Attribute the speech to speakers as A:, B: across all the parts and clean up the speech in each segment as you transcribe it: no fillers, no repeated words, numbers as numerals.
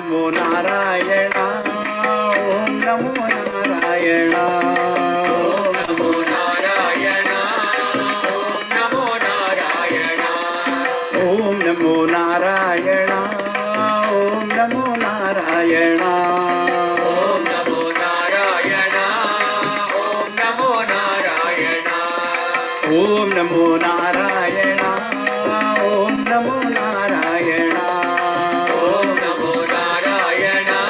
A: Namo Narayana, Om Namo Narayana, Om Namo Narayana, Om Namo Narayana, Om Namo Narayana, Om Namo Narayana, Om Namo Narayana, Om Namo Narayana, Om Namo Narayana, Om Namo Narayana, Om Namo Narayana,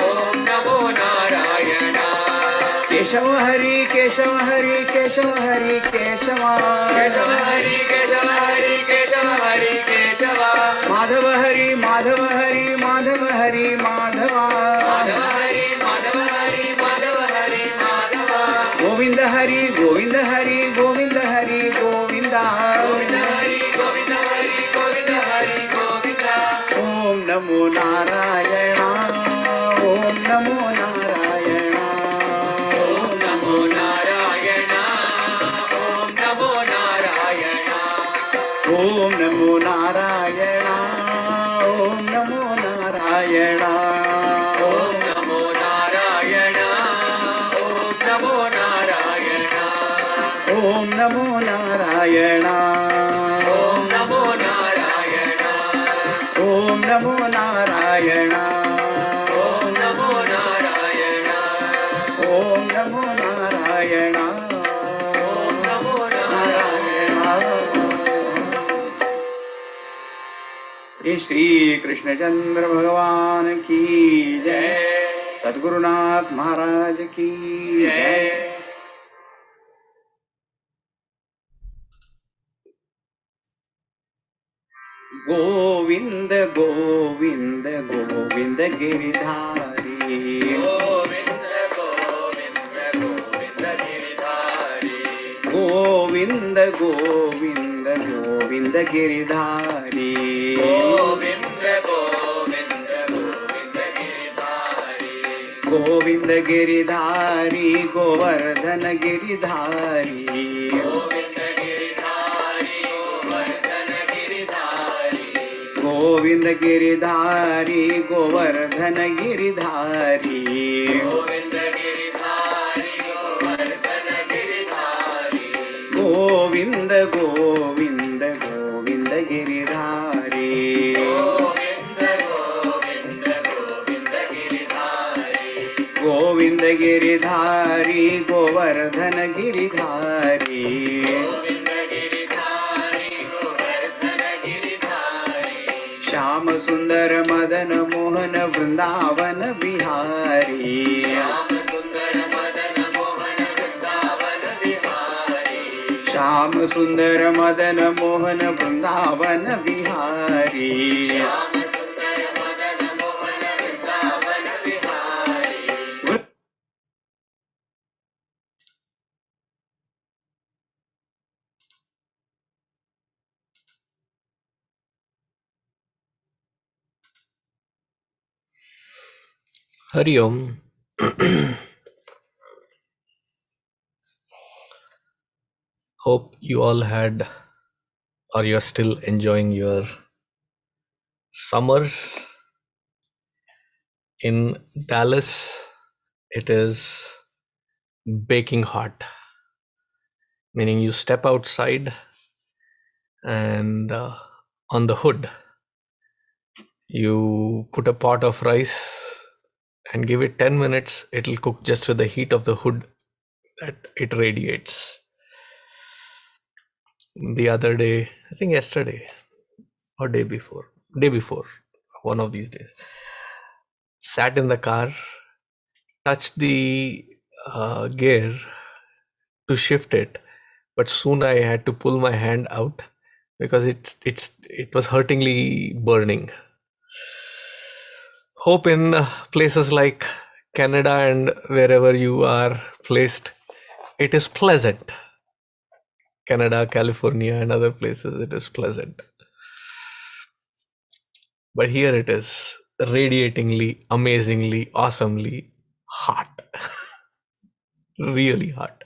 A: Om Namo Narayana. Keshava Hari, Keshava Hari, Keshava Hari, Keshava, Keshava Hari, Keshava Hari, Keshava Hari, Keshava, Madhava Hari, Madhava Hari, Madhava Hari, Madhava, Madhava Hari, Madhava Hari, Madhava Hari, Madhava, Govinda Hari, Govinda Hari, Govinda Hari, Govinda, Govinda Hari, Govinda Hari, Govinda Hari, Govinda. Om Namo Narayana, Om Namo Narayana, Om Namo Narayana, Om Namo Narayana, Om Namo Narayana, Om Namo Narayana, Om Namo Narayana, Om Namo Narayana, Om Namo Narayana, Om Namo Narayana, Om Namo Narayana, Om Namo Narayana, Om Namo Narayana, Om Namo Narayana. Shri Krishna चंद्र भगवान की जय, सद्गुरुनाथ महाराज की जय. गोविंद गोविंद गोविंद गिरिधारी, गोविंद गोविंद गोविंद गिरिधारी, गोविंद गोविंद गोविंद गिरिधारी, गोविंद गोविंद गोविंद गिरिधारी, गोविंद गिरिधारी, गोवर्धन गिरिधारी, गोविंद गिरिधारी, गोवर्धन गिरिधारी, गोविंद गिरिधारी, गोवर्धन गिरिधारी, गोविंद गिरिधारी, गोवर्धन गिरिधारी, गोविंद गोविंद गोविंद गिरिधारी, गोविंद गोविंद गोविंद गिरिधारी, गोविंद गिरिधारी, गोवर्धन गिरिधारी, गोविंद गिरिधारी, गोवर्धन गिरिधारी, श्याम सुंदर मदन मोहन वृंदावन बिहारी, श्याम सुंदर मदन मोहन वृंदावन बिहारी, श्याम सुंदर मदन मोहन वृंदावन बिहारी, श्याम सुंदर Madan Mohan Vrindavan Bihari.
B: Hari Om. Hope you all had, or you're still enjoying your summers. In Dallas, it is baking hot, meaning you step outside and on the hood, you put a pot of rice and give it 10 minutes, it'll cook just with the heat of the hood that it radiates. The other day, I think yesterday or day before, one of these days, sat in the car, touched the gear to shift it, but soon I had to pull my hand out because it was hurtingly burning. Hope in places like Canada and wherever you are placed, it is pleasant. Canada, California, and other places, it is pleasant. But here it is radiatingly, amazingly, awesomely hot. Really hot.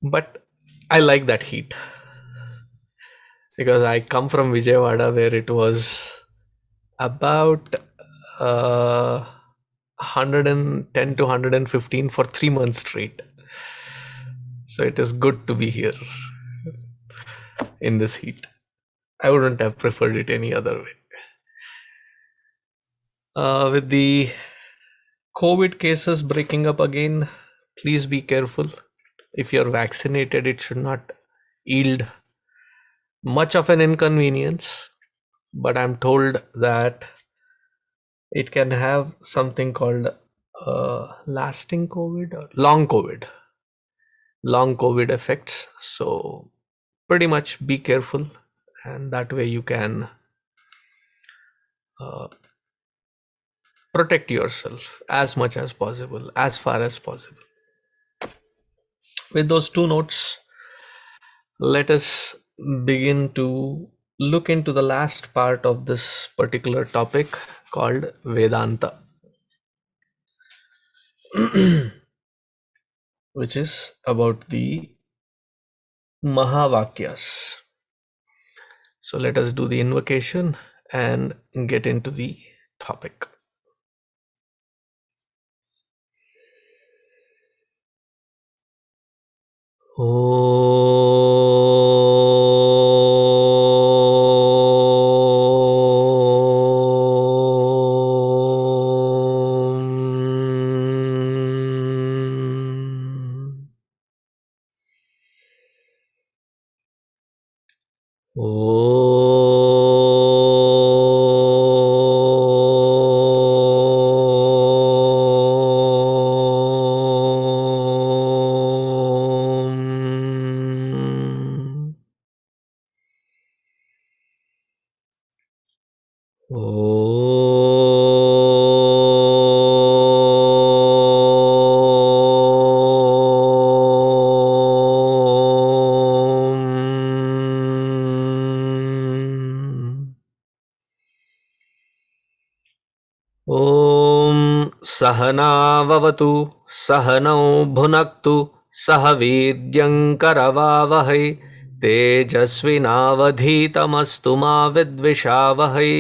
B: But I like that heat because I come from Vijayawada, where it was about 110 to 115 for 3 months straight. So it is good to be here in this heat. I wouldn't have preferred it any other way. With the COVID cases breaking up again, please be careful. If you're vaccinated, it should not yield much of an inconvenience, but I'm told that it can have something called lasting COVID or long COVID effects. So pretty much be careful, and that way you can protect yourself as much as possible, as far as possible. With those two notes, let us begin to look into the last part of this particular topic called Vedanta, which is about the mahavakyas. So let us do the invocation and get into the topic. ॐ सहनाववतु सहनौ भुनक्तु सह वीर्यङ्करवावहै तेजस्विनावधीतमस्तु मा विद्विषावहै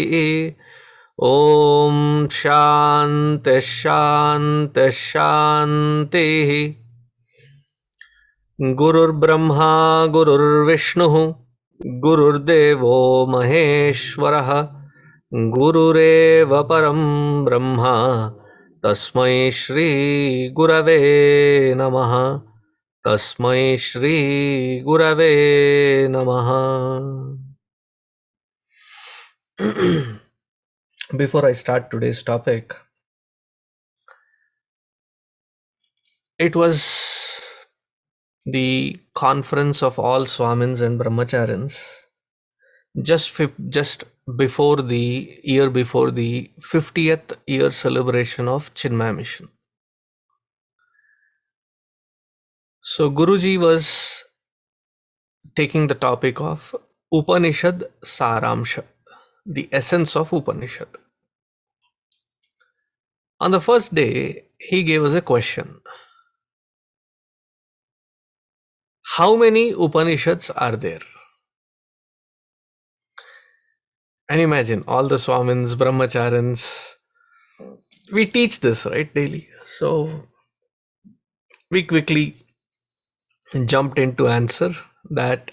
B: ॐ शान्तिः शान्तिः शान्तिः गुरुर्ब्रह्मा गुरुर्विष्णुः गुरुर्देवो महेश्वरः गुरुरेव परं ब्रह्मा तस्मै श्री गुरवे नमः. तस्मै श्री गुरवे नमः. Before I start today's topic, it was the conference of all Swamins and Brahmacharins just before the 50th year celebration of Chinmaya Mission. So Guruji was taking the topic of Upanishad Saramsha, the essence of Upanishad. On the first day, he gave us a question. How many Upanishads are there? And imagine all the Swamins, Brahmacharins, we teach this, right, daily. So we quickly jumped into answer that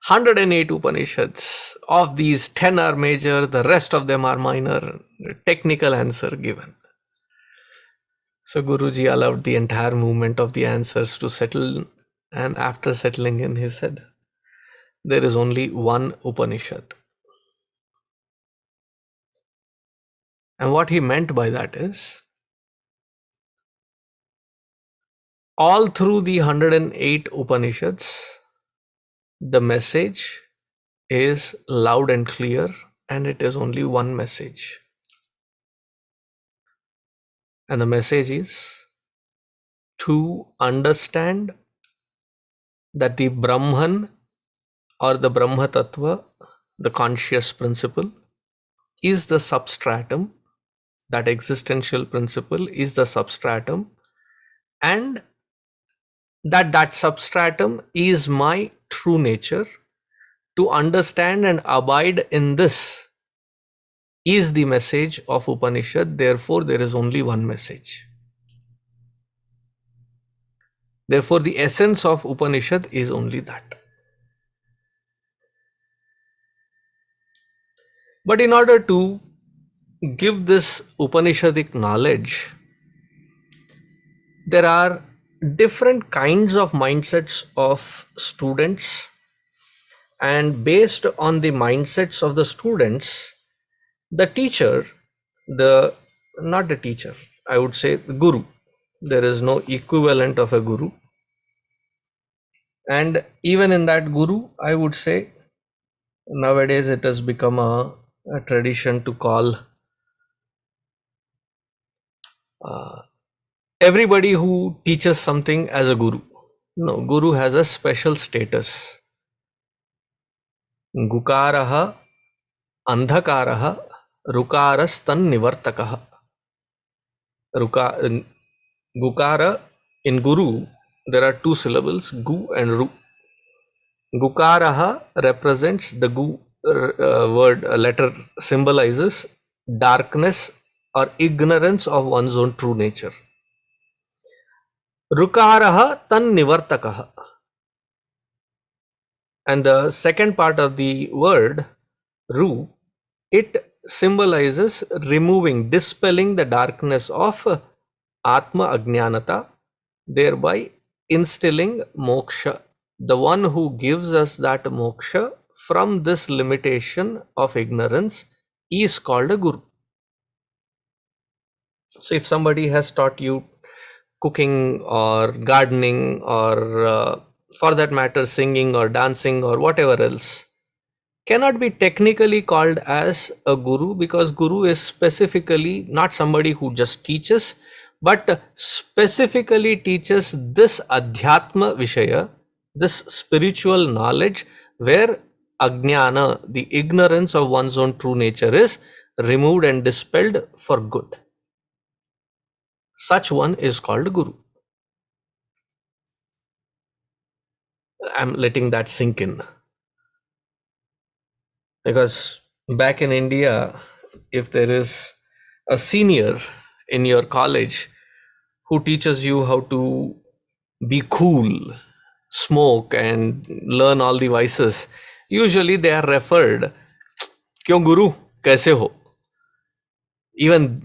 B: 108 Upanishads. Of these, 10 are major, the rest of them are minor. Technical answer given. So Guruji allowed the entire movement of the answers to settle, and after settling in, he said, there is only one Upanishad. And what he meant by that is, all through the 108 Upanishads, the message is loud and clear, and it is only one message. And the message is to understand that the Brahman or the Brahma Tattva, the conscious principle, is the substratum. That existential principle is the substratum, and that substratum is my true nature. To understand and abide in this is the message of Upanishad. Therefore, there is only one message. Therefore, the essence of Upanishad is only that. But in order to give this Upanishadic knowledge, there are different kinds of mindsets of students, and based on the mindsets of the students, the teacher, the not the teacher, I would say the guru. There is no equivalent of a guru. And even in that guru, I would say nowadays it has become a tradition to call everybody who teaches something as a guru. No, guru has a special status. Gukaraha andhakaraha rukarastan nivartakaha. Gukara in guru, there are two syllables, gu and ru. Gukaraha represents the gu word, letter symbolizes darkness or ignorance of one's own true nature. Rukaraha tan nivartakaha. And the second part of the word, ru, it symbolizes removing, dispelling the darkness of Atma Ajnanata, thereby instilling moksha. The one who gives us that moksha from this limitation of ignorance is called a guru. So if somebody has taught you cooking or gardening or for that matter singing or dancing or whatever else, cannot be technically called as a guru, because guru is specifically not somebody who just teaches, but specifically teaches this adhyatma vishaya, this spiritual knowledge where ajnana, the ignorance of one's own true nature, is removed and dispelled for good. Such one is called guru. I'm letting that sink in. Because back in India, if there is a senior in your college who teaches you how to be cool, smoke, and learn all the vices, usually they are referred, "Kyon guru, kaise ho?" Even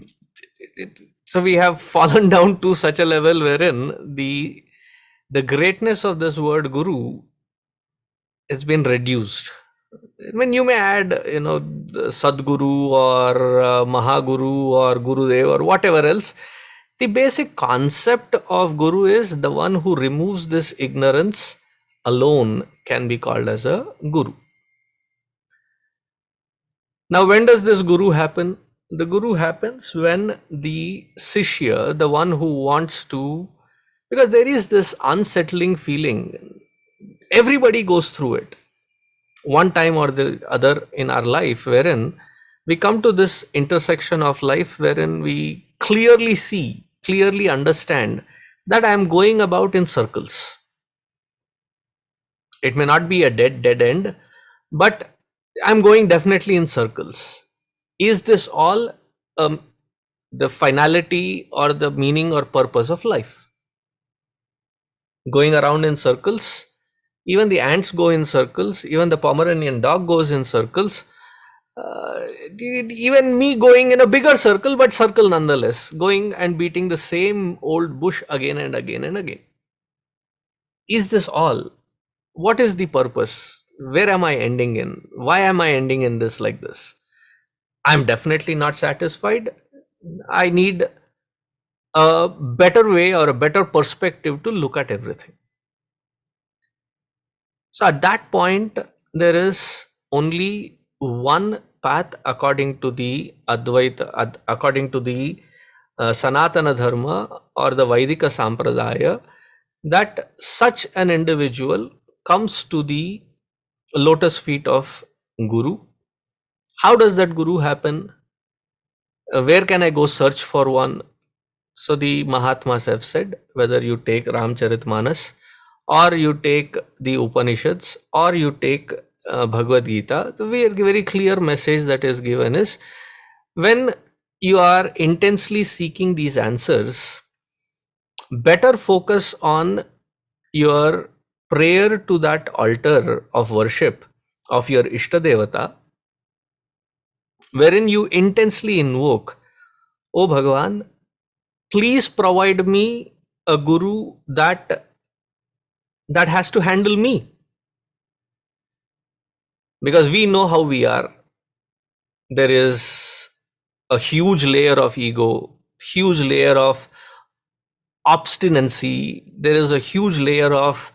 B: so, we have fallen down to such a level wherein the greatness of this word guru has been reduced. I mean, you may add, the Sadguru or Mahaguru or Gurudev or whatever else. The basic concept of Guru is the one who removes this ignorance alone can be called as a Guru. Now, when does this Guru happen? The Guru happens when the Sishya, the one who wants to, because there is this unsettling feeling, everybody goes through it one time or the other in our life, wherein we come to this intersection of life wherein we clearly see, clearly understand that I am going about in circles. It may not be a dead end, but I'm going definitely in circles. Is this all the finality or the meaning or purpose of life? Going around in circles? Even the ants go in circles, even the Pomeranian dog goes in circles, even me going in a bigger circle, but circle nonetheless, going and beating the same old bush again and again and again. Is this all? What is the purpose? Where am I ending in? Why am I ending in this like this? I'm definitely not satisfied. I need a better way or a better perspective to look at everything. So at that point, there is only one path according to the Advaita, according to the Sanatana Dharma or the Vaidika Sampradaya, that such an individual comes to the lotus feet of Guru. How does that Guru happen? Where can I go search for one? So the Mahatmas have said, whether you take Ramcharitmanas, or you take the Upanishads, or you take Bhagavad Gita, the very, very clear message that is given is When you are intensely seeking these answers, better focus on your prayer to that altar of worship of your Ishtadevata, wherein you intensely invoke, "O Bhagavan, please provide me a guru that has to handle me." Because we know how we are. There is a huge layer of ego, huge layer of obstinacy, there is a huge layer of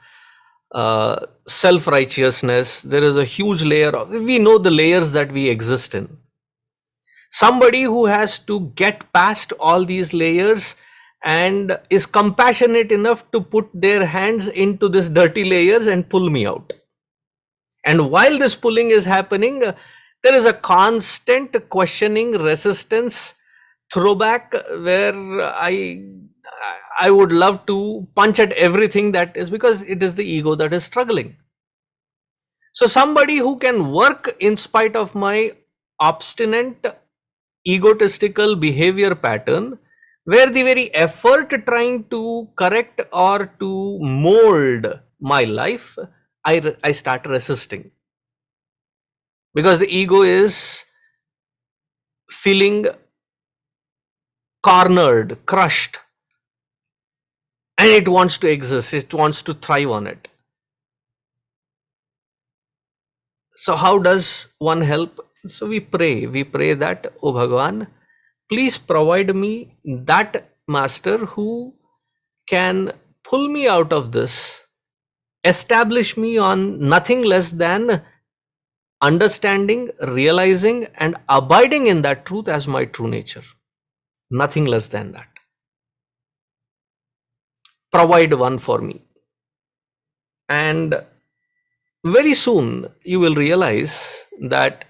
B: self-righteousness, there is a huge layer of, we know the layers that we exist in. Somebody who has to get past all these layers and is compassionate enough to put their hands into this dirty layers and pull me out. And while this pulling is happening, there is a constant questioning, resistance, throwback, where I would love to punch at everything, that is because it is the ego that is struggling. So somebody who can work in spite of my obstinate egotistical behavior pattern, where the very effort trying to correct or to mold my life, I start resisting, because the ego is feeling cornered, crushed, and it wants to exist, it wants to thrive on it. So how does one help? So we pray that, "Oh Bhagavan, please provide me that master who can pull me out of this, establish me on nothing less than understanding, realizing, and abiding in that truth as my true nature. Nothing less than that. Provide one for me." And very soon you will realize that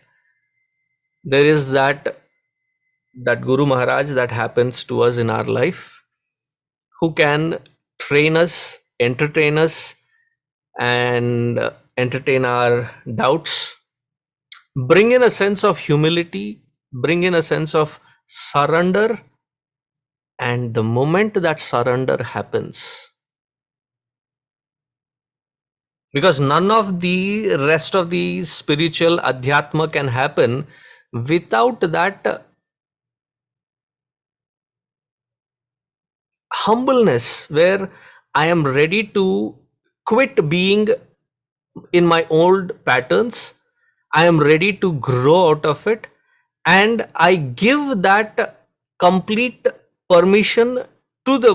B: there is that Guru Maharaj that happens to us in our life, who can train us, entertain us, and entertain our doubts, bring in a sense of humility, bring in a sense of surrender. And the moment that surrender happens, because none of the rest of the spiritual adhyatma can happen without that humbleness, where I am ready to quit being in my old patterns, I am ready to grow out of it, and I give that complete permission to the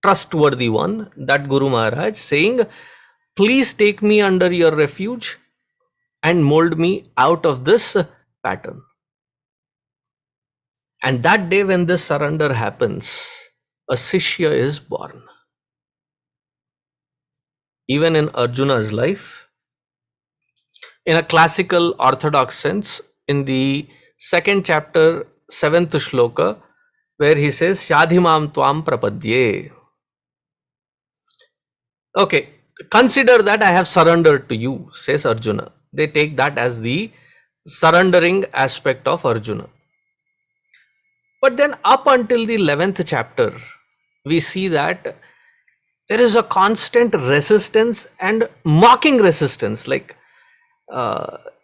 B: trustworthy one, that Guru Maharaj, saying, "Please take me under your refuge and mold me out of this pattern." And that day when this surrender happens, a Sishya is born. Even in Arjuna's life, in a classical orthodox sense, in the second chapter, 7th shloka, where he says, "Shadhimam tvam prapadye." Okay, consider that I have surrendered to you, says Arjuna. They take that as the surrendering aspect of Arjuna. But then up until the 11th chapter, we see that there is a constant resistance and mocking resistance. Like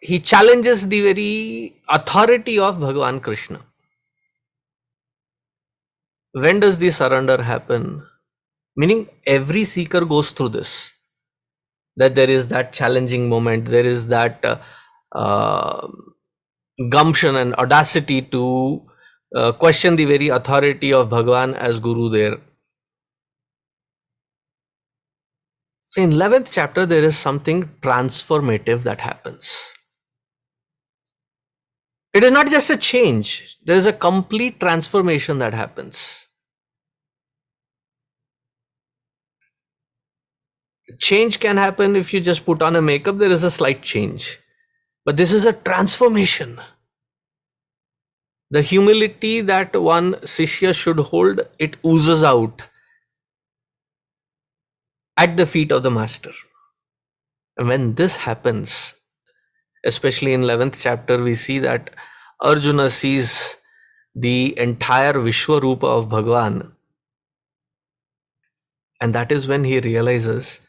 B: he challenges the very authority of Bhagavan Krishna. When does the surrender happen? Meaning every seeker goes through this. That there is that challenging moment, there is that gumption and audacity to question the very authority of Bhagavan as Guru there. So in 11th chapter, there is something transformative that happens. It is not just a change, there is a complete transformation that happens. Change can happen if you just put on a makeup, there is a slight change. But this is a transformation. The humility that one Sishya should hold, it oozes out at the feet of the master. And when this happens, especially in 11th chapter, we see that Arjuna sees the entire Vishwarupa of Bhagwan. And that is when he realizes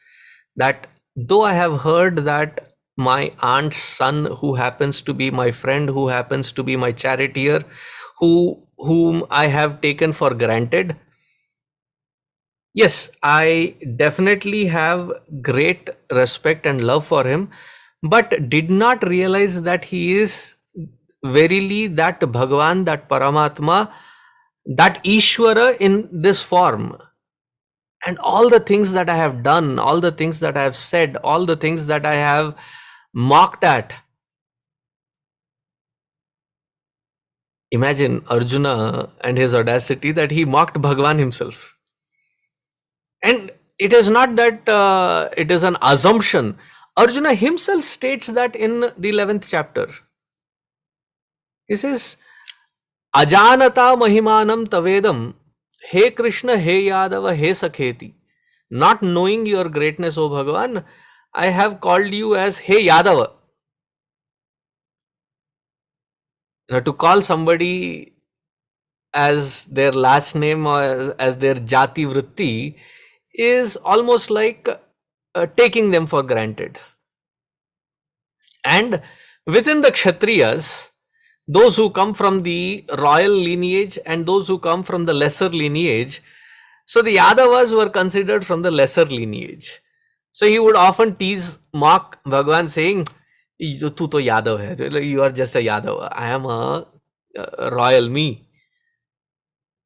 B: that though I have heard that my aunt's son, who happens to be my friend, who happens to be my charioteer, whom I have taken for granted, yes, I definitely have great respect and love for him, but did not realize that he is verily that Bhagavan, that Paramatma, that Ishvara in this form. And all the things that I have done, all the things that I have said, all the things that I have mocked at. Imagine Arjuna and his audacity that he mocked Bhagavan himself. And it is not that it is an assumption. Arjuna himself states that in the 11th chapter. He says, Ajanata mahimanam tavedam, He Krishna, He Yadava, He Sakheti. Not knowing your greatness, O Bhagavan, I have called you as He Yadava. Now, to call somebody as their last name or as their jati vritti is almost like taking them for granted. And within the Kshatriyas, those who come from the royal lineage and those who come from the lesser lineage, so the Yadavas were considered from the lesser lineage. So he would often tease, mock Bhagavan saying, "Tu to Yadav hai, you are just a Yadav, I am a royal me."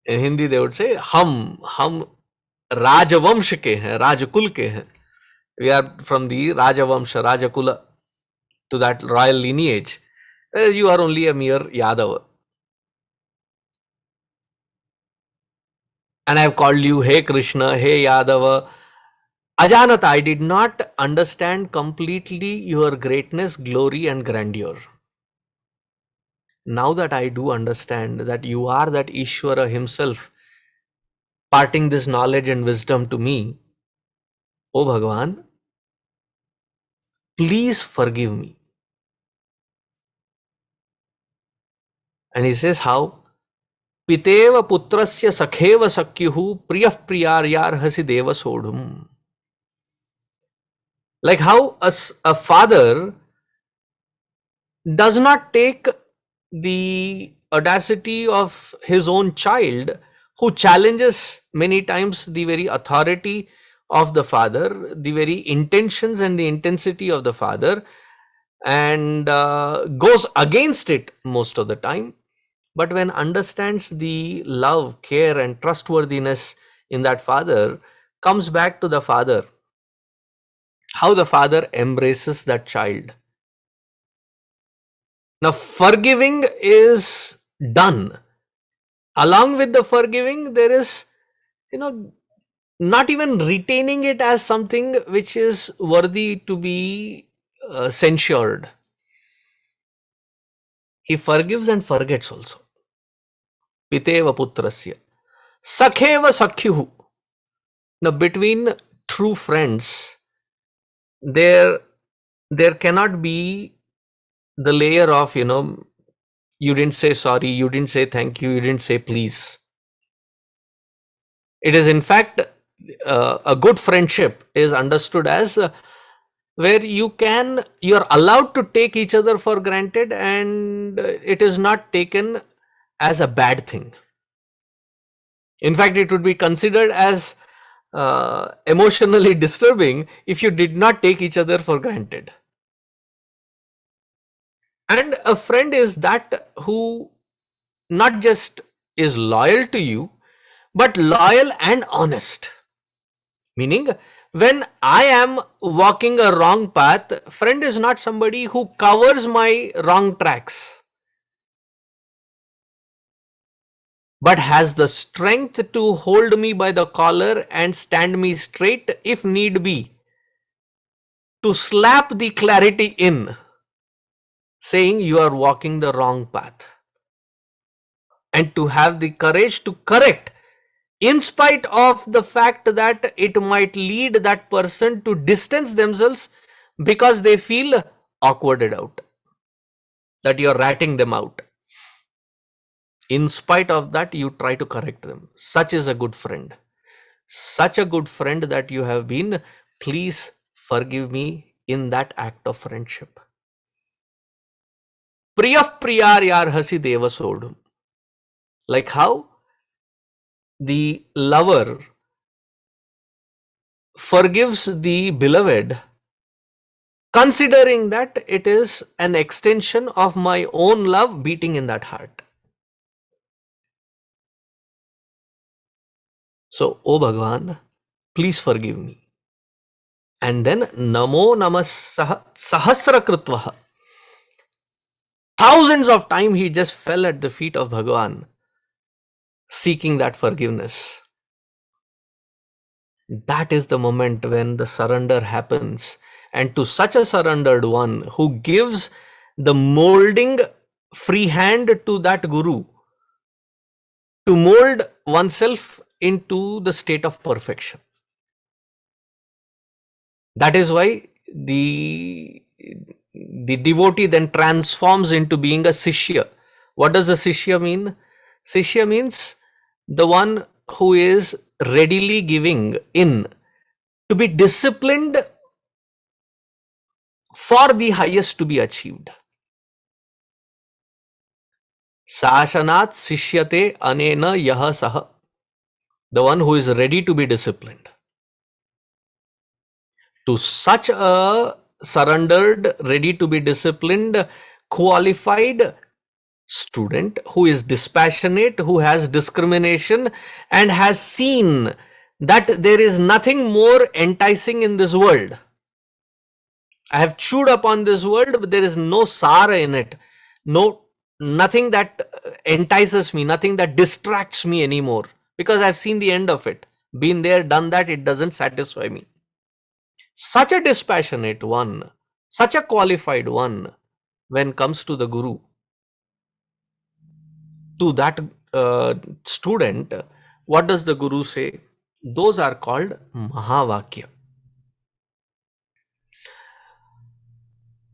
B: In Hindi they would say, हम राजवंश के हैं, राजकुल के हैं. We are from the Rajavamsha, Rajakula, to that royal lineage. You are only a mere Yadav. And I have called you, Hey Krishna, Hey Yadava. Ajanata, I did not understand completely your greatness, glory and grandeur. Now that I do understand that you are that Ishvara himself, parting this knowledge and wisdom to me, O Bhagavan, please forgive me. And he says how? Piteva putrasya sakheva sakyuhu priyah priyaryarhasi deva sodhum. Like how a father does not take the audacity of his own child, who challenges many times the very authority of the father, the very intentions and the intensity of the father, and goes against it most of the time. But when understands the love, care and trustworthiness in that father, comes back to the father, how the father embraces that child. Now forgiving is done. Along with the forgiving, there is, not even retaining it as something which is worthy to be censured. He forgives and forgets also. Piteva putrasya. Sakheva sakyuhu. Now between true friends, there cannot be the layer of, you didn't say sorry, you didn't say thank you, you didn't say please. It is in fact a good friendship is understood as where you're allowed to take each other for granted, and it is not taken as a bad thing. In fact, it would be considered as emotionally disturbing if you did not take each other for granted. And a friend is that who not just is loyal to you, but loyal and honest. Meaning, when I am walking a wrong path, friend is not somebody who covers my wrong tracks, but has the strength to hold me by the collar and stand me straight if need be, to slap the clarity in, saying you are walking the wrong path, and to have the courage to correct, in spite of the fact that it might lead that person to distance themselves because they feel awkwarded out, that you're ratting them out. In spite of that, you try to correct them. Such is a good friend. Such a good friend that you have been. Please forgive me in that act of friendship. Priyah priyar yar hasi deva sodum. Like how the lover forgives the beloved, considering that it is an extension of my own love beating in that heart. So, O Bhagwan, please forgive me. And then Namo Namah Sahasra Kritvaha. Thousands of times he just fell at the feet of Bhagwan, seeking that forgiveness. That is the moment when the surrender happens. And to such a surrendered one who gives the molding free hand to that Guru to mold oneself into the state of perfection. That is why the devotee then transforms into being a Sishya. What does a Sishya mean? Sishya means the one who is readily giving in to be disciplined for the highest to be achieved. Sashanat Sishyate Anena Yaha Saha. The one who is ready to be disciplined. To such a surrendered, ready to be disciplined, qualified student who is dispassionate, who has discrimination, and has seen that there is nothing more enticing in this world. I have chewed upon this world, but there is no sara in it. Nothing that entices me, nothing that distracts me anymore, because I've seen the end of it. Been there, done that, it doesn't satisfy me. Such a dispassionate one, such a qualified one, when comes to the Guru, to that student, what does the Guru say? Those are called mahavakyas.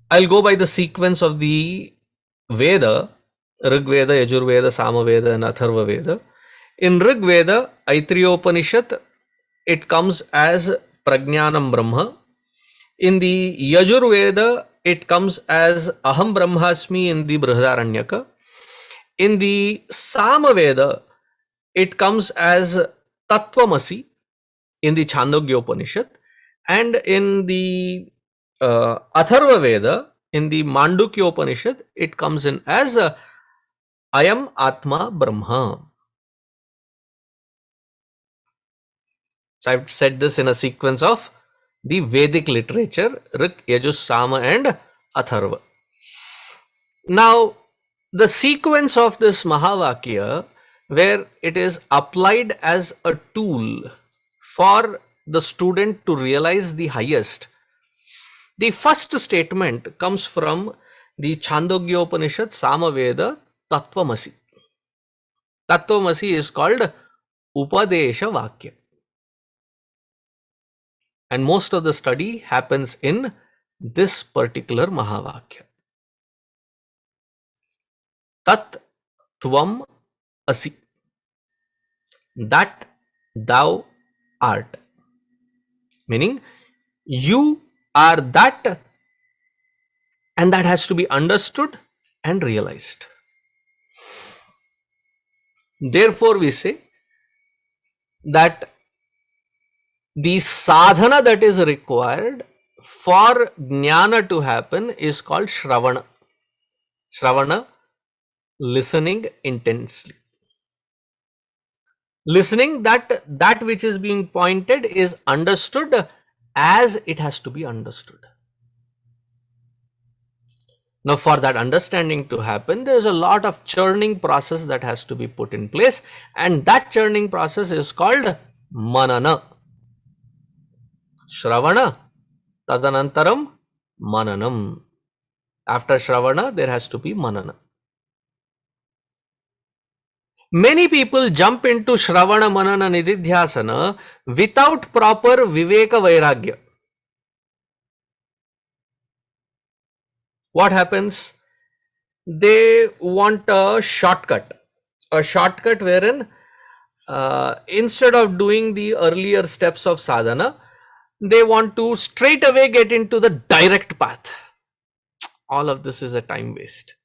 B: I'll go by the sequence of the Veda, Rig Veda, Yajur Veda, Sama Veda, and Atharva Veda. In Rig Veda, Aitriya Upanishad, it comes as Prajnanam Brahma. In the Yajur Veda, it comes as Aham Brahmasmi in the Brihadaranyaka. In the Sama Veda, it comes as Tattvamasi in the Chandogya Upanishad. And in the Atharva Veda, in the Mandukya Upanishad, it comes in as Ayam Atma Brahma. So I've said this in a sequence of the Vedic literature, Rik, Yajus, Sama, and Atharva. Now, the sequence of this Mahavakya, where it is applied as a tool for the student to realize the highest. The first statement comes from the Chandogya Upanishad, Sama Veda, Tattvamasi. Tattvamasi is called Upadesha Vakya. And most of the study happens in this particular Mahavakya. Tat Tvam Asi. That thou art. Meaning, you are that, and that has to be understood and realized. Therefore, we say that the sadhana that is required for jnana to happen is called Shravana. Shravana, listening intensely. Listening that which is being pointed is understood as it has to be understood. Now, for that understanding to happen, there is a lot of churning process that has to be put in place, and that churning process is called manana. Shravana, tadanantaram, mananam. After Shravana, there has to be manana. Many people jump into Shravana, Manana, Nididhyasana without proper Viveka Vairagya. What happens? They want a shortcut. a shortcut wherein instead of doing the earlier steps of sadhana, they want to straight away get into the direct path. All of this is a time waste.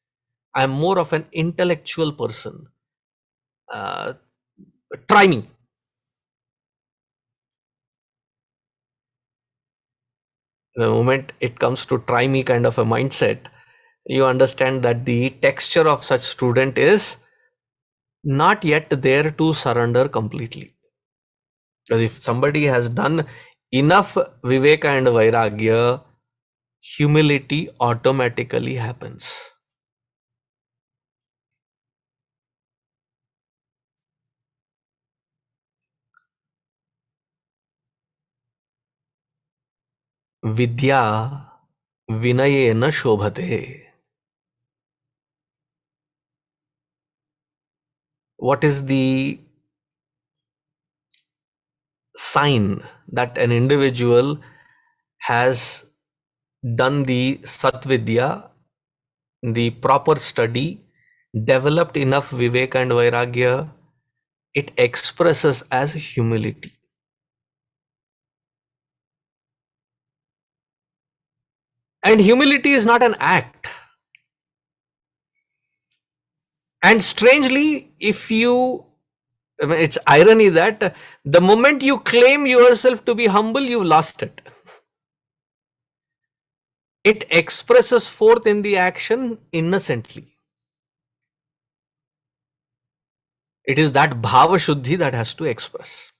B: I'm more of an intellectual person. Uh, Try me. The moment it comes to try me kind of a mindset, you understand that the texture of such student is not yet there to surrender completely. Because if somebody has done enough viveka and vairagya, humility automatically happens. Vidya vinayena shobhate. What is the sign that an individual has done the satvidya, the proper study, developed enough viveka and vairagya? It expresses as humility. And humility is not an act. And strangely, if you, I mean, it's irony that the moment you claim yourself to be humble, you've lost it. It expresses forth in the action innocently. It is that bhava shuddhi that has to express.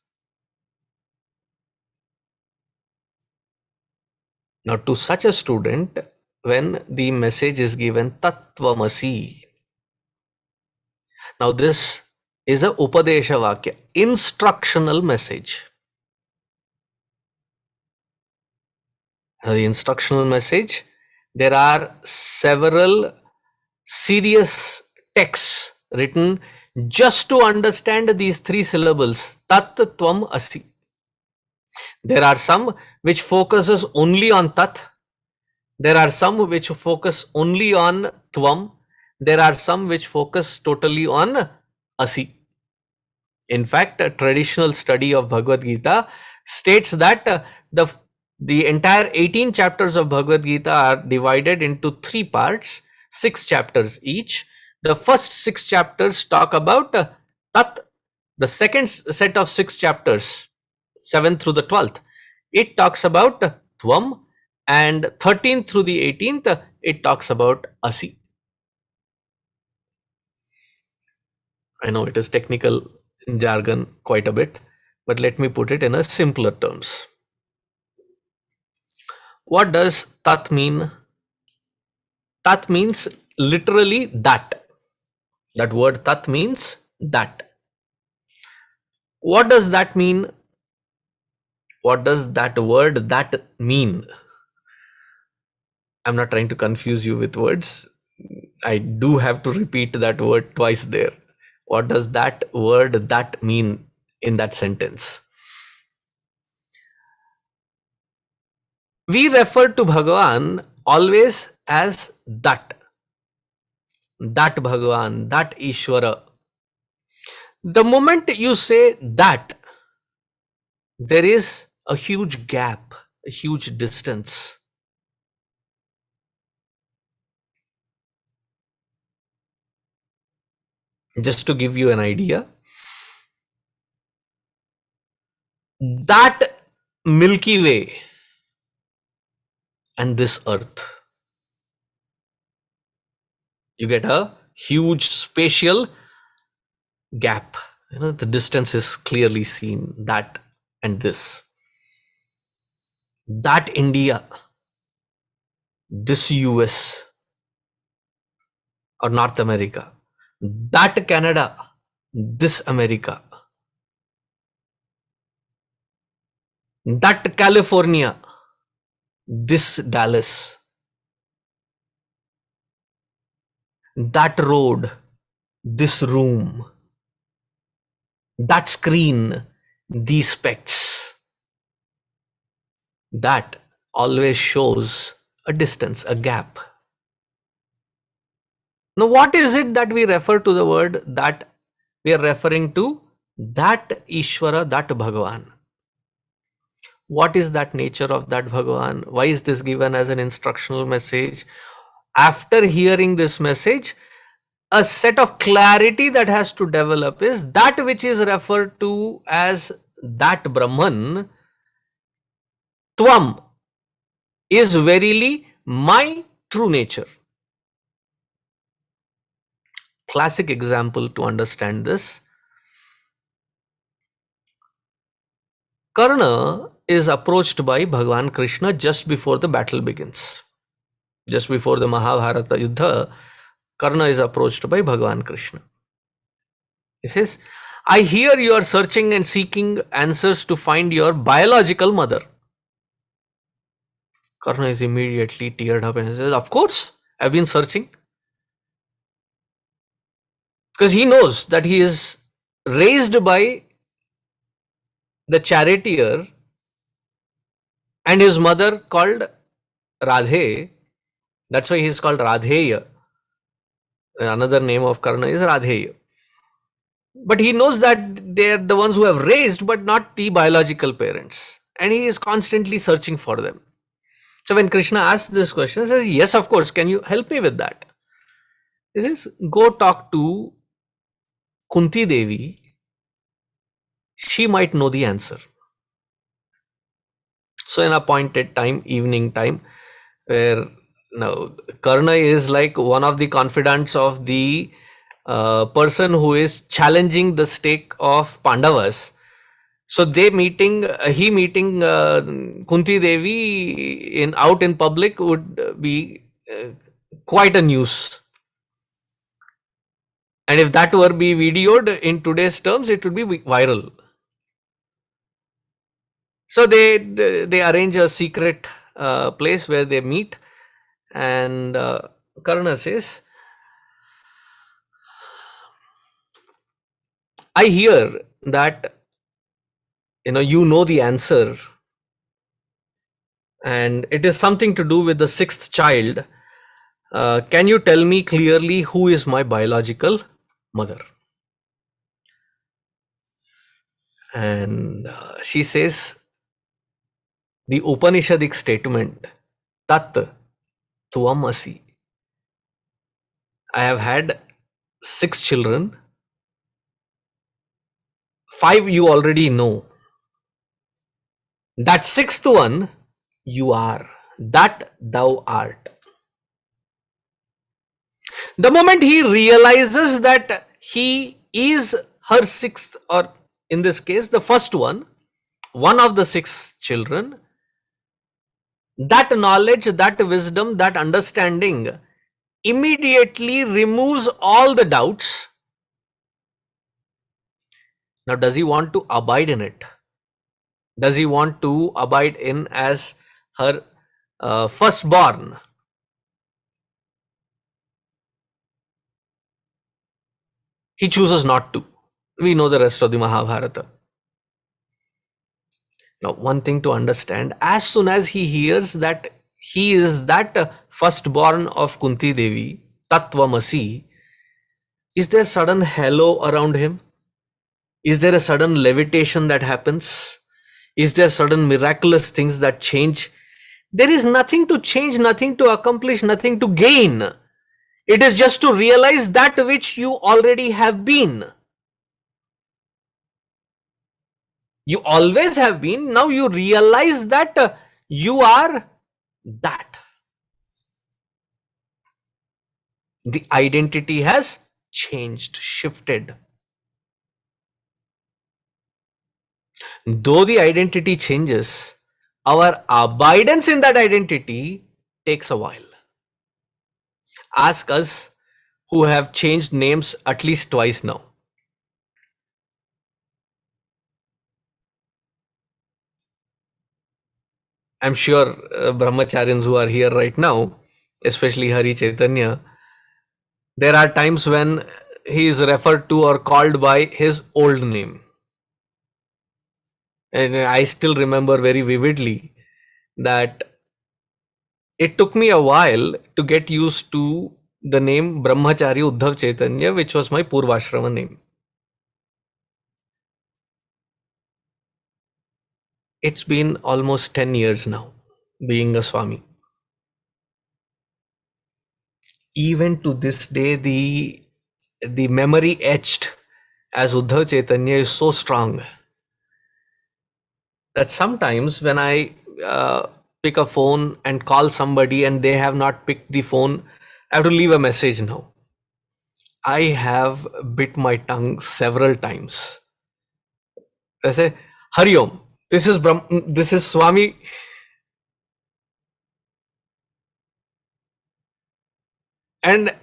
B: Now, to such a student, when the message is given tattvamasi, now this is a upadesha vakya, instructional message. Now, the instructional message, there are several serious texts written just to understand these three syllables, tat tvam asi. There are some which focuses only on tat. There are some which focus only on tvam. There are some which focus totally on asi. In fact, a traditional study of Bhagavad Gita states that the entire 18 chapters of Bhagavad Gita are divided into three parts, 6 chapters each. The first 6 chapters talk about tat. The second set of 6 chapters, 7th through the 12th, it talks about tvam, and 13th through the 18th, it talks about asi. I know it is technical jargon quite a bit, but let me put it in a simpler terms. What does tat mean? Tat means literally that. That word tat means that. What does that mean? What does that word that mean? I'm not trying to confuse you with words. I do have to repeat that word twice there. What does that word that mean in that sentence? We refer to Bhagavan always as that Bhagavan, that Ishvara. The moment you say that, there is a huge gap, a huge distance. Just to give you an idea, that Milky Way and this earth, you get a huge spatial gap. The distance is clearly seen, that and this. That India, this US or North America, that Canada, this America, that California, this Dallas, that road, this room, that screen, these specs. That always shows a distance, a gap. Now, what is it that we refer to the word that We are referring to that Ishvara, that Bhagavan. What is that nature of that Bhagavan? Why is this given as an instructional message? After hearing this message, a set of clarity that has to develop is that which is referred to as that Brahman, Tvam, is verily my true nature. Classic example to understand this. Karna is approached by Bhagavan Krishna just before the battle begins. Just before the Mahabharata Yuddha, Karna is approached by Bhagavan Krishna. He says, I hear you are searching and seeking answers to find your biological mother. Karna is immediately teared up and says, of course, I've been searching. Because he knows that he is raised by the charioteer and his mother called Radhe. That's why he is called Radheya. Another name of Karna is Radheya. But he knows that they are the ones who have raised, but not the biological parents. And he is constantly searching for them. So when Krishna asks this question, he says, yes, of course, can you help me with that? He says, go talk to Kunti Devi. She might know the answer. So in appointed time, evening time, where now Karna is like one of the confidants of the person who is challenging the stake of Pandavas. So he meeting Kunti Devi out in public would be quite a news. And if that were be videoed in today's terms, it would be viral. So they arrange a secret place where they meet, and Karna says, I hear that you know the answer, and it is something to do with the sixth child. Can you tell me clearly who is my biological mother? And she says the Upanishadic statement, Tat Tvam Asi. I have had 6 children. 5 you already know. That 6th one you are. That thou art. The moment he realizes that he is her 6th, or in this case, the first one of the 6 children, that knowledge, that wisdom, that understanding immediately removes all the doubts. Now, does he want to abide in it? Does he want to abide in as her firstborn? He chooses not to. We know the rest of the Mahabharata. Now, one thing to understand, as soon as he hears that he is that firstborn of Kunti Devi, Tattvamasi, is there sudden halo around him? Is there a sudden levitation that happens? Is there sudden miraculous things that change? There is nothing to change, nothing to accomplish, nothing to gain. It is just to realize that which you already have been. You always have been. Now you realize that you are that. The identity has changed, shifted. Though the identity changes, our abidance in that identity takes a while. Ask us who have changed names at least twice now. I'm sure brahmacharyans who are here right now, especially Hari Chaitanya, there are times when he is referred to or called by his old name. And I still remember very vividly that it took me a while to get used to the name Brahmachari Uddhav Chaitanya, which was my Purvashrama name. It's been almost 10 years now being a Swami. Even to this day, the memory etched as Uddhav Chaitanya is so strong that sometimes when I pick a phone and call somebody and they have not picked the phone, I have to leave a message now. I have bit my tongue several times. I say, Hari Om, this is Swami. And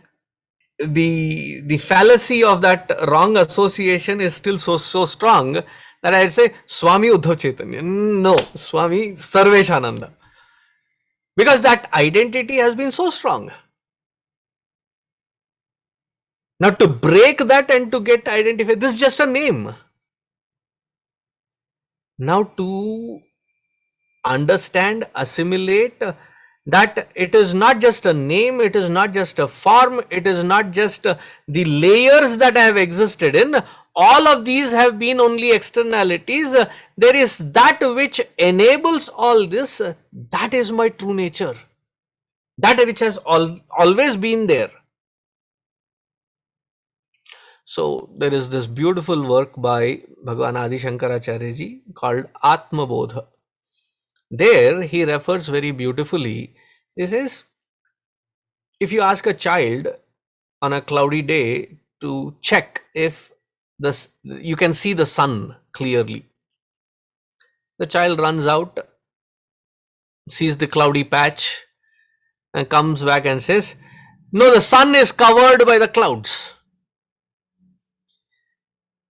B: the fallacy of that wrong association is still so strong that I say Swami Uddhav Chaitanya. No, Swami Sarveshananda. Because that identity has been so strong. Now to break that and to get identified, this is just a name. Now to understand, assimilate that it is not just a name, it is not just a form, it is not just the layers that have existed in. All of these have been only externalities. There is that which enables all this. That is my true nature. That which has always been there. So there is this beautiful work by Bhagavan Adi Shankaracharya ji called Atma Bodha. There he refers very beautifully. He says, if you ask a child on a cloudy day to check if you can see the sun clearly, the child runs out, sees the cloudy patch and comes back and says, no, the sun is covered by the clouds.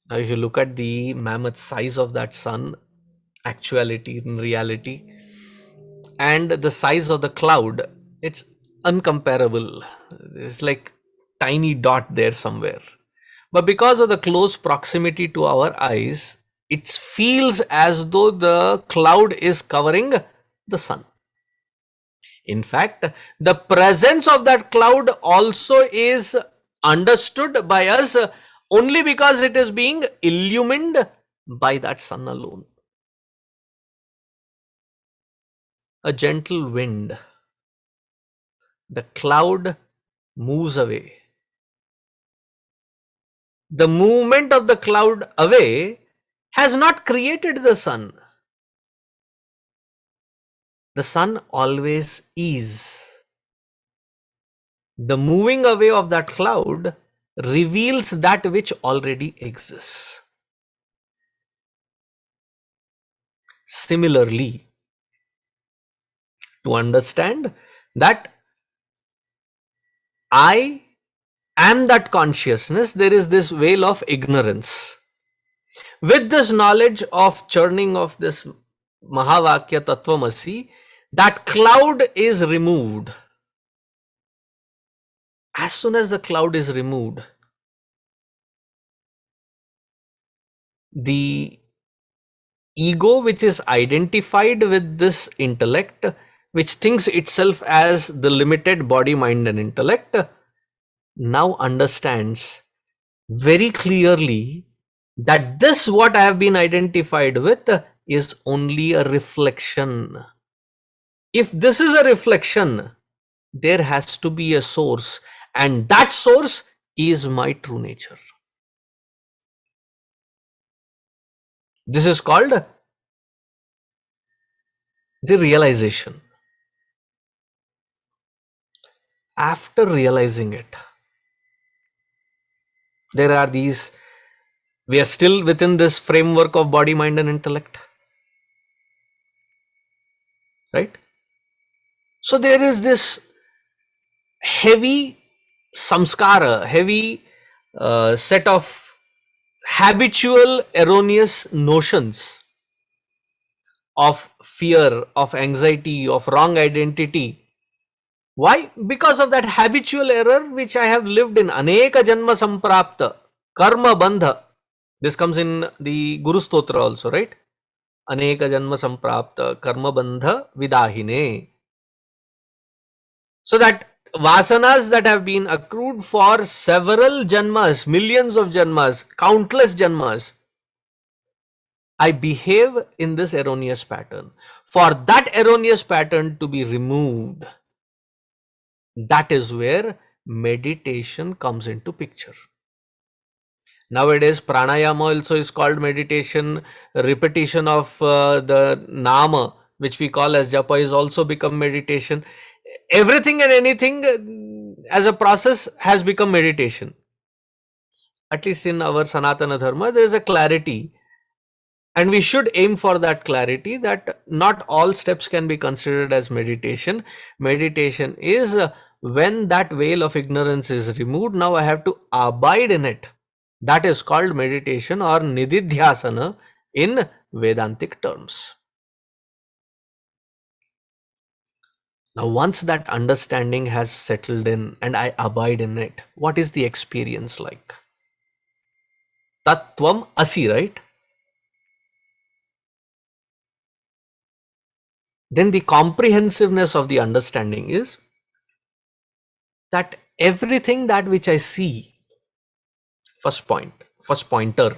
B: Now if you look at the mammoth size of that sun, actuality in reality, and the size of the cloud, it's uncomparable. It's like tiny dot there somewhere. But because of the close proximity to our eyes, it feels as though the cloud is covering the sun. In fact, the presence of that cloud also is understood by us only because it is being illumined by that sun alone. A gentle wind, the cloud moves away. The movement of the cloud away has not created the sun. The sun always is. The moving away of that cloud reveals that which already exists. Similarly, to understand that I am that consciousness, there is this veil of ignorance. With this knowledge of churning of this mahavakya tattvamasi, that cloud is removed. As soon as the cloud is removed, the ego which is identified with this intellect, which thinks itself as the limited body, mind and intellect, now understands very clearly that this what I have been identified with is only a reflection. If this is a reflection, there has to be a source, and that source is my true nature. This is called the realization. After realizing it, there are these, we are still within this framework of body, mind and intellect, right? So there is this heavy samskara, heavy set of habitual erroneous notions of fear, of anxiety, of wrong identity. Why? Because of that habitual error which I have lived in. Aneka janma samprapta, karma bandha. This comes in the Guru Stotra also, right? Aneka janma samprapta, karma bandha vidahine. So that vasanas that have been accrued for several janmas, millions of janmas, countless janmas, I behave in this erroneous pattern. For that erroneous pattern to be removed, that is where meditation comes into picture. Nowadays, pranayama also is called meditation. Repetition of the nama, which we call as japa, is also become meditation. Everything and anything as a process has become meditation. At least in our Sanatana Dharma, there is a clarity, and we should aim for that clarity, that not all steps can be considered as meditation. Meditation is when that veil of ignorance is removed. Now I have to abide in it. That is called meditation, or Nididhyasana in Vedantic terms. Now, once that understanding has settled in and I abide in it, what is the experience like? Tattvam asi, right? Then the comprehensiveness of the understanding is that everything that which I see, first pointer,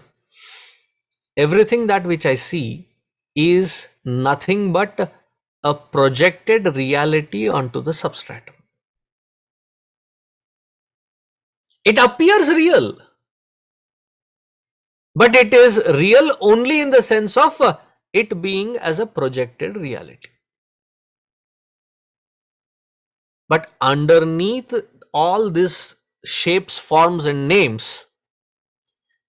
B: everything that which I see is nothing but a projected reality onto the substratum. It appears real, but it is real only in the sense of it being as a projected reality. But underneath all these shapes, forms and names,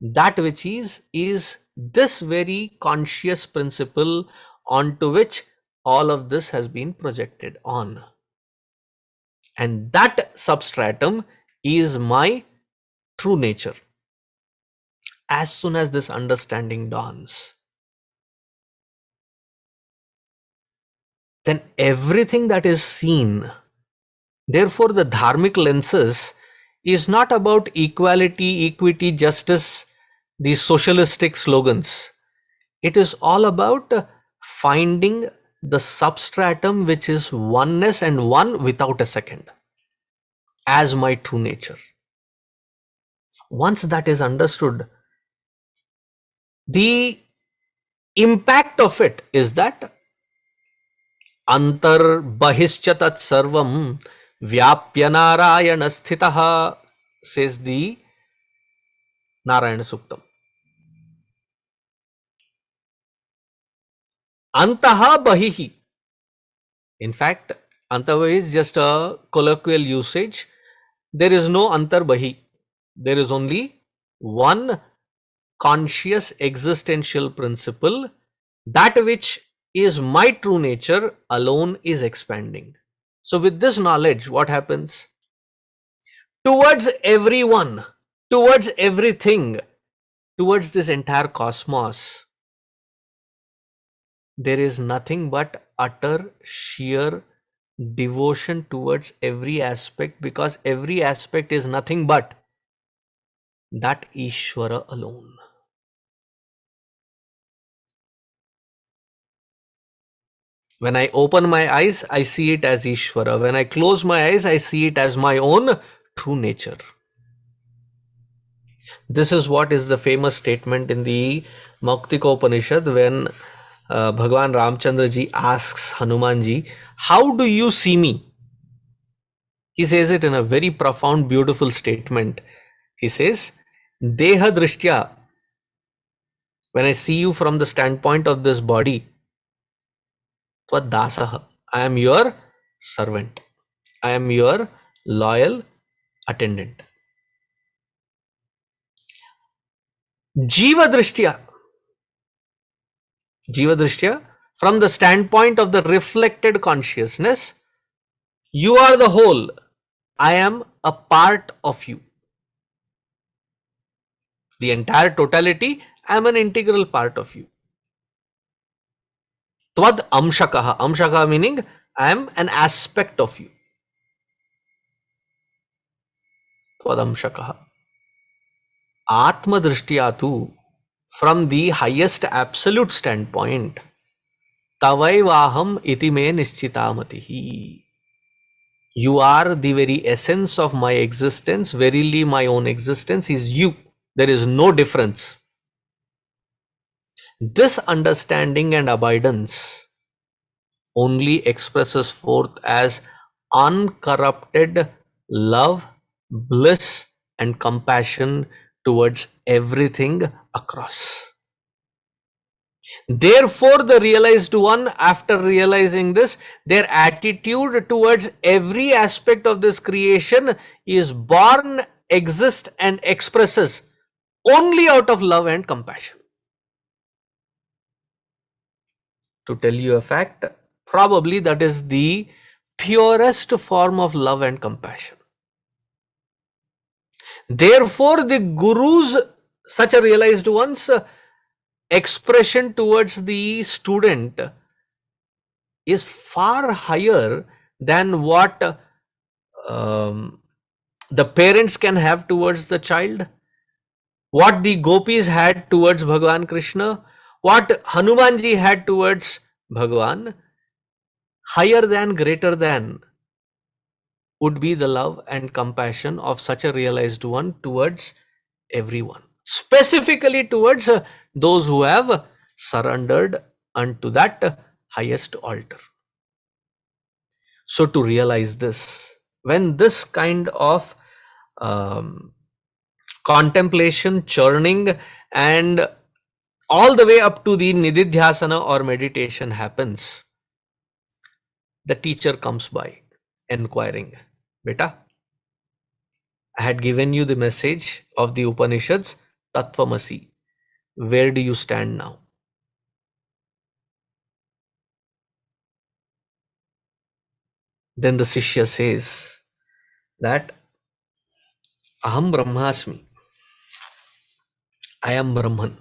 B: that which is this very conscious principle onto which all of this has been projected on. And that substratum is my true nature. As soon as this understanding dawns, then everything that is seen, therefore the dharmic lenses, is not about equality, equity, justice, these socialistic slogans. It is all about finding the substratum which is oneness and one without a second as my true nature. Once that is understood, the impact of it is that antar bahischa tat sarvam vyapya narayana sthitaha, says the Narayana Suktam. Antaha bahihi. In fact, antaha is just a colloquial usage. There is no antar bahi. There is only one conscious existential principle. That which is my true nature alone is expanding. So with this knowledge, what happens? Towards everyone, towards everything, towards this entire cosmos, there is nothing but utter sheer devotion towards every aspect, because every aspect is nothing but that Ishvara alone. When I open my eyes, I see it as Ishvara. When I close my eyes, I see it as my own true nature. This is what is the famous statement in the Mauktiko Upanishad when Bhagwan Ramchandra ji asks Hanuman ji, how do you see me? He says it in a very profound, beautiful statement. He says, Deha Drishtya, when I see you from the standpoint of this body, Tvad I am your servant. I am your loyal attendant. Jiva Drishtya, from the standpoint of the reflected consciousness, you are the whole. I am a part of you. The entire totality, I am an integral part of you. Tvad amshakaha. Amshakaha meaning I am an aspect of you. Tvad amshakaha. Atma drishtya from the highest absolute standpoint, tavaivaham iti me nishchitamatihi. You are the very essence of my existence. Verily my own existence is you. There is no difference. This understanding and abidance only expresses forth as uncorrupted love, bliss, and compassion towards everything across. Therefore, the realized one, after realizing this, their attitude towards every aspect of this creation is born, exists, and expresses only out of love and compassion. To tell you a fact, probably that is the purest form of love and compassion. Therefore, the Guru's, such a realized one's expression towards the student is far higher than what the parents can have towards the child, what the gopis had towards Bhagavan Krishna, what Hanumanji had towards Bhagavan. Higher than, greater than would be the love and compassion of such a realized one towards everyone, specifically towards those who have surrendered unto that highest altar. So to realize this, when this kind of contemplation, churning, and all the way up to the Nididhyasana or meditation happens, the teacher comes by inquiring, Beta, I had given you the message of the Upanishads, Tattvamasi. Where do you stand now? Then the Shishya says that Aham Brahmasmi. I am Brahman.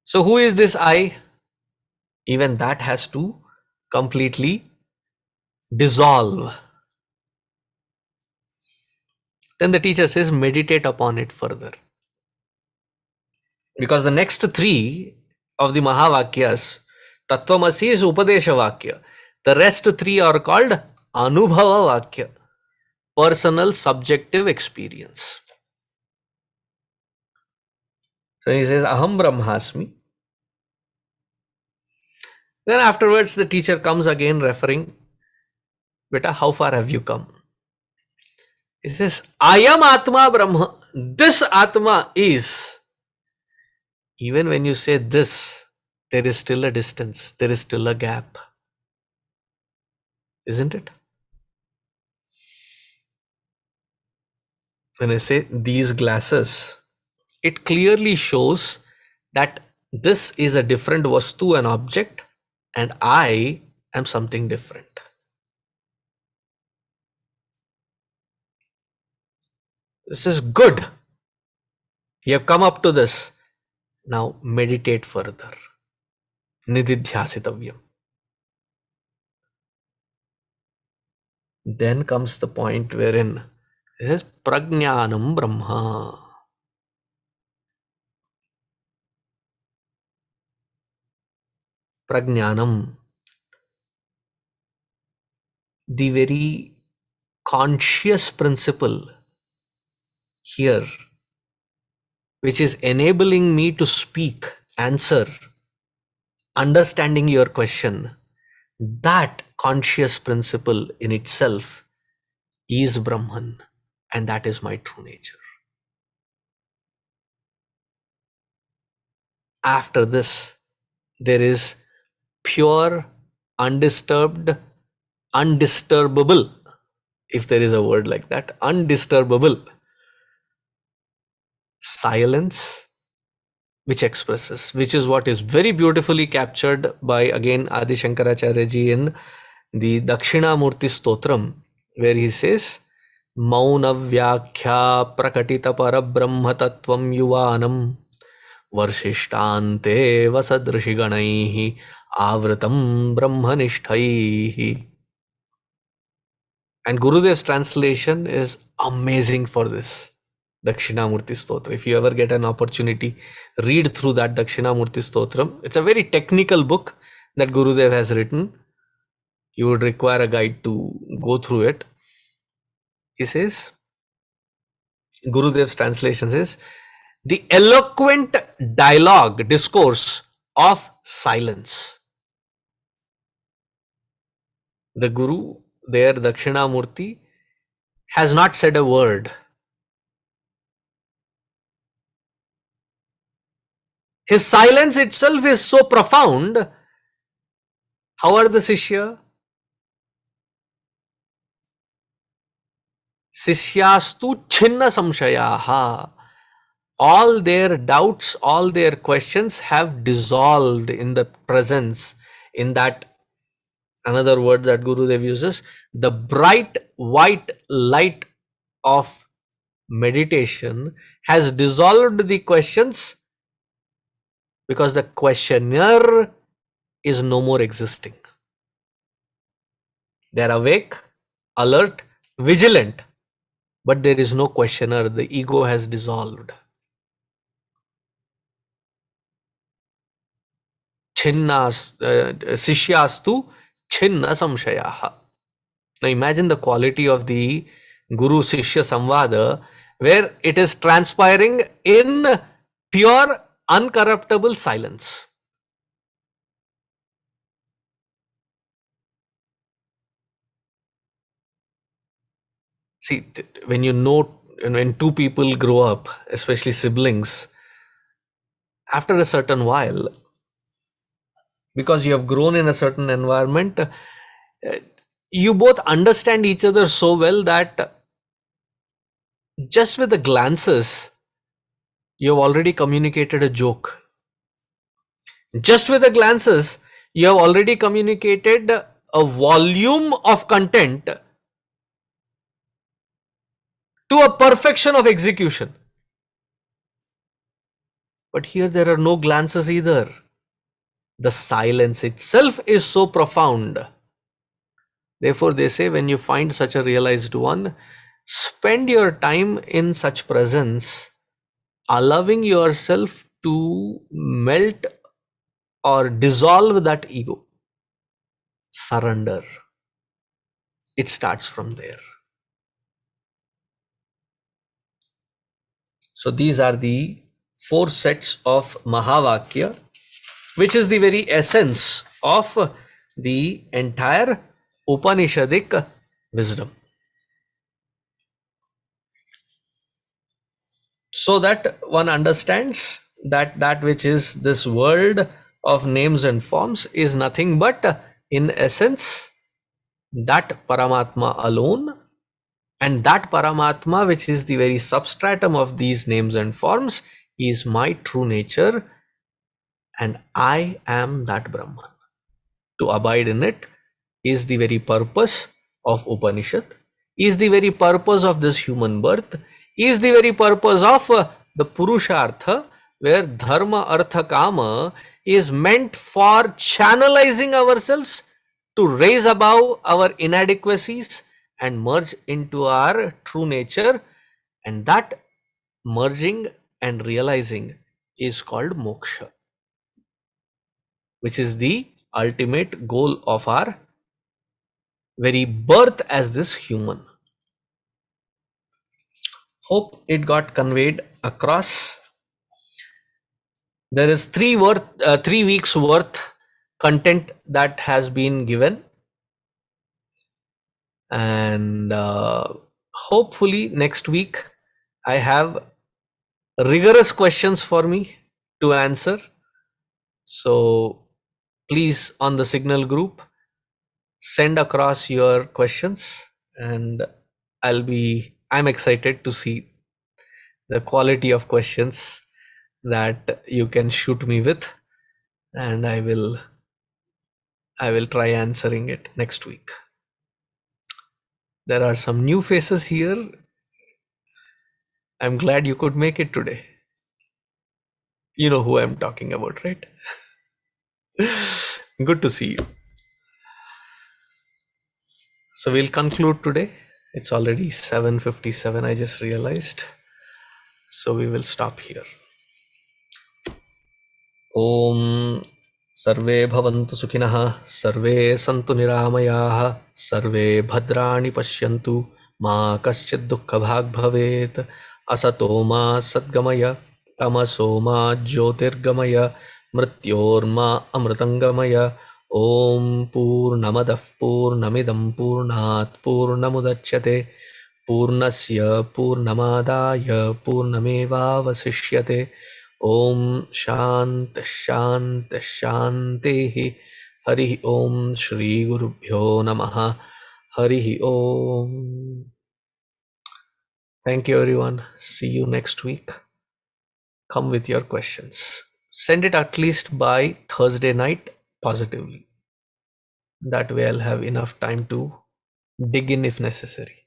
B: So who is this I? Even that has to completely dissolve. Then the teacher says, meditate upon it further. Because the next three of the mahavakyas, Tattvamasi is Upadesha Vakya. The rest three are called Anubhava Vakya, personal subjective experience. So he says, Aham Brahmasmi. Then afterwards the teacher comes again referring, Beta, how far have you come? He says, Ayam Atma Brahma. This Atma is. Even when you say this, there is still a distance, there is still a gap. Isn't it? When I say these glasses, it clearly shows that this is a different vastu, an object, and I am something different. This is good. You have come up to this. Now meditate further. Nididhyasitavyam. Then comes the point wherein it is Prajnanam Brahma. Prajnanam. The very conscious principle here, which is enabling me to speak, answer, understanding your question, that conscious principle in itself is Brahman, and that is my true nature. After this, there is pure, undisturbed, undisturbable, if there is a word like that, undisturbable silence, which expresses, which is what is very beautifully captured by again Adi Shankaracharya ji in the Dakshinamurti Stotram, where he says, Mauna Vyakhya Prakatita Parabrahma Tattvam Yuvanam Varshishtante Vasadrishiganaihi Avratam Brahmanishthaihi. And Gurudev's translation is amazing for this. Dakshinamurti Stotra. If you ever get an opportunity, read through that Dakshinamurti Stotram. It's a very technical book that Gurudev has written. You would require a guide to go through it. He says, Gurudev's translation says, the eloquent dialogue, discourse of silence. The Guru, there, Dakshinamurti, has not said a word. His silence itself is so profound. How are the Sishya? Sishyastu chinna samshayaha. All their doubts, all their questions have dissolved in the presence, in that, another word that Gurudev uses, the bright white light of meditation has dissolved the questions, because the questioner is no more existing. They are awake, alert, vigilant, but there is no questioner. The ego has dissolved. Sishyastu chinna samshayaha. Now imagine the quality of the Guru Sishya Samvada, where it is transpiring in pure, uncorruptible silence. See, when you know, when two people grow up, especially siblings, after a certain while, because you have grown in a certain environment, you both understand each other so well that just with the glances, you have already communicated a joke. Just with the glances, you have already communicated a volume of content to a perfection of execution. But here there are no glances either. The silence itself is so profound. Therefore, they say, when you find such a realized one, spend your time in such presence, allowing yourself to melt or dissolve that ego. Surrender. It starts from there. So these are the 4 sets of mahavakya, which is the very essence of the entire Upanishadic wisdom. So that one understands that that which is this world of names and forms is nothing but, in essence, that Paramatma alone. And that Paramatma, which is the very substratum of these names and forms, is my true nature, and I am that Brahman. To abide in it is the very purpose of Upanishad, is the very purpose of this human birth, is the very purpose of the Purushartha, where Dharma, Artha, Kama is meant for channelizing ourselves to raise above our inadequacies and merge into our true nature. And that merging and realizing is called moksha, which is the ultimate goal of our very birth as this human. Hope it got conveyed across. There is 3 weeks worth content that has been given, and hopefully next week I have rigorous questions for me to answer. So please, on the Signal group, send across your questions, and I'm excited to see the quality of questions that you can shoot me with, and I will try answering it next week. There are some new faces here. I'm glad you could make it today. You know who I'm talking about, right? Good to see you. So we'll conclude today. It's already 7:57, I just realized. So we will stop here. Om Sarve Bhavantu Sukhinah, Sarve Santu Niramayaha, Sarve Bhadrani Pashyantu, मा कश्चित् दुःखभाग् भवेत् असतो मा सद्गमय तमसो मा ज्योतिर्गमय मृत्योर्मा अमृतङ्गमय ॐ पूर्णमदः पूर्णमिदं पूर्णात् पूर्णमुदच्यते पूर्णस्य पूर्णमादाय पूर्णमेवावशिष्यते ॐ शान्तिः शान्तिः शान्तिः हरिः ॐ श्रीगुरुभ्यो नमः हरिः ॐ. Thank you everyone. See you next week. Come with your questions. Send it at least by Thursday night positively. That way I'll have enough time to dig in if necessary.